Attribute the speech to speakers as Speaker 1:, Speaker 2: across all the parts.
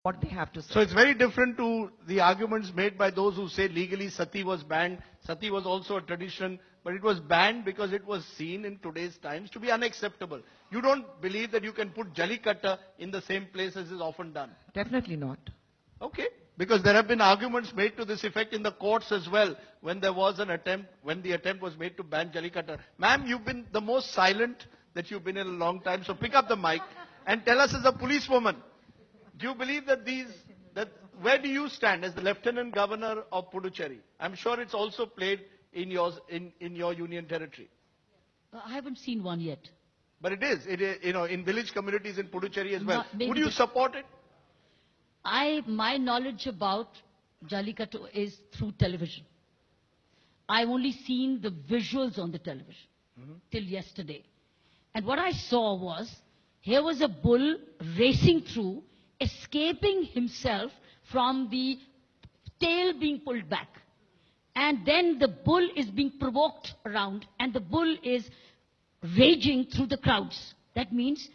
Speaker 1: what they have to say.
Speaker 2: So it's very different to the arguments made by those who say legally sati was banned. Sati was also a tradition, but it was banned because it was seen in today's times to be unacceptable. You don't believe that you can put Jallikattu in the same place as is often done?
Speaker 1: Definitely not.
Speaker 2: Okay. Because there have been arguments made to this effect in the courts as well when there was an attempt, when the attempt was made to ban Jallikattu. Ma'am, you've been the most silent that you've been in a long time, so pick up the mic and tell us as a policewoman, do you believe that where do you stand as the Lieutenant Governor of Puducherry? I'm sure it's also played in your union territory.
Speaker 3: I haven't seen one yet.
Speaker 2: But it is, in village communities in Puducherry as well.
Speaker 3: Maybe
Speaker 2: Would you support it?
Speaker 3: My knowledge about Jallikattu is through television. I've only seen the visuals on the television till yesterday. And what I saw was, here was a bull racing through, escaping himself from the tail being pulled back. And then the bull is being provoked around, and the bull is raging through the crowds. That means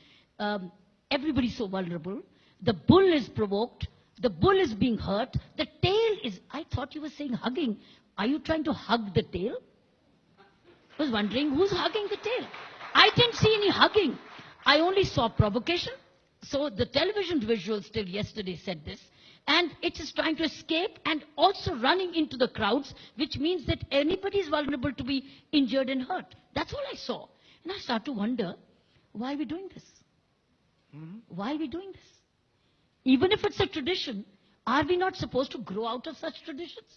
Speaker 3: everybody's so vulnerable. The bull is provoked. The bull is being hurt. The tail is... I thought you were saying hugging. Are you trying to hug the tail? I was wondering who's hugging the tail. I didn't see any hugging. I only saw provocation. So the television visuals till yesterday said this. And it is trying to escape and also running into the crowds, which means that anybody is vulnerable to be injured and hurt. That's all I saw. And I start to wonder, why are we doing this? Why are we doing this? Even if it's a tradition, are we not supposed to grow out of such traditions?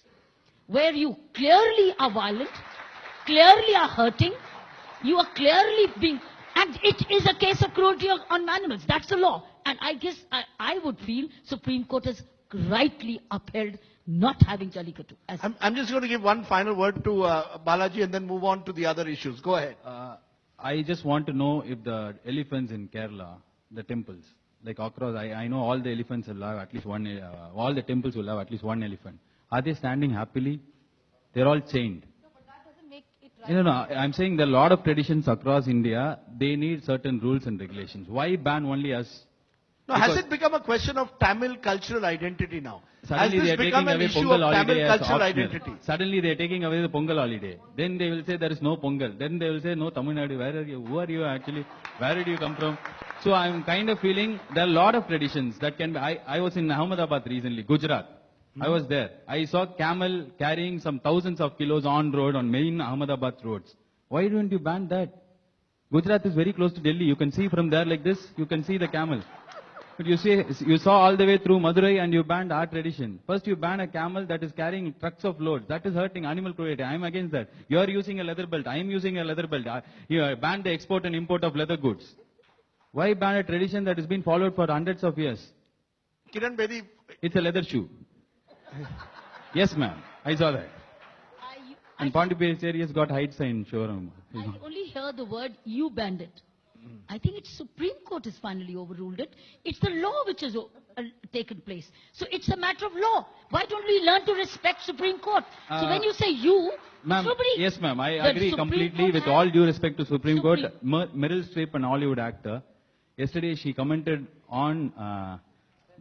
Speaker 3: Where you clearly are violent, clearly are hurting, you are clearly being... And it is a case of cruelty on animals. That's the law. And I guess I would feel Supreme Court has rightly upheld not having Jallikattu.
Speaker 2: I'm just going to give one final word to Balaji and then move on to the other issues. Go ahead.
Speaker 4: I just want to know if the elephants in Kerala, the temples, like across, I know all the elephants will have at least one, all the temples will have at least one elephant. Are they standing happily? They're all chained.
Speaker 3: No, but that doesn't make it right.
Speaker 4: No, I'm saying there are a lot of traditions across India. They need certain rules and regulations. Why ban only us?
Speaker 2: No, has it become a question of Tamil cultural identity now?
Speaker 4: Suddenly
Speaker 2: Has
Speaker 4: they
Speaker 2: this
Speaker 4: are
Speaker 2: become
Speaker 4: taking
Speaker 2: an
Speaker 4: away
Speaker 2: issue
Speaker 4: Pongal
Speaker 2: of
Speaker 4: holiday
Speaker 2: Tamil
Speaker 4: as
Speaker 2: cultural
Speaker 4: optional.
Speaker 2: identity?
Speaker 4: Suddenly they are taking away the Pongal holiday. Then they will say there is no Pongal. Then they will say no Tamil Nadu. Where are you? Who are you actually? Where did you come from? So I'm kind of feeling there are a lot of traditions that can be. I was in Ahmedabad recently, Gujarat. I was there. I saw camel carrying some thousands of kilos on road on main Ahmedabad roads. Why don't you ban that? Gujarat is very close to Delhi. You can see from there like this, you can see the camel. But you saw all the way through Madurai and you banned our tradition. First you ban a camel that is carrying trucks of loads. That is hurting animal cruelty. I am against that. You are using a leather belt. I am using a leather belt. You ban the export and import of leather goods. Why ban a tradition that has been followed for hundreds of years?
Speaker 2: Kiran Bedi.
Speaker 4: It's a leather shoe. Yes, ma'am. I saw that. And Pondicherry has got height sign showroom.
Speaker 3: I only hear the word you banned it. I think it's Supreme Court has finally overruled it. It's the law which has taken place. So it's a matter of law. Why don't we learn to respect Supreme Court? So when you say you, nobody...
Speaker 4: Yes, ma'am. I agree completely with all due respect to Supreme Court. Meryl Streep, an Hollywood actor, yesterday she commented on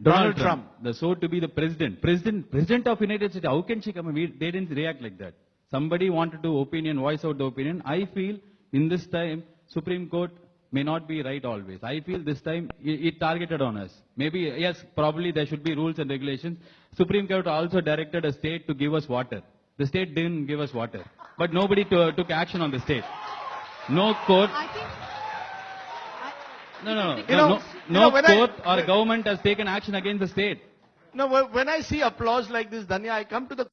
Speaker 4: Donald Trump, the to be the president of United States. How can she come? They didn't react like that. Somebody wanted to voice out the opinion. I feel in this time, Supreme Court may not be right always. I feel this time it targeted on us. Maybe, yes, probably there should be rules and regulations. Supreme Court also directed a state to give us water. The state didn't give us water. But nobody took action on the state. No court... No court or government has taken action against the state.
Speaker 2: No, when I see applause like this, Danya, I come to the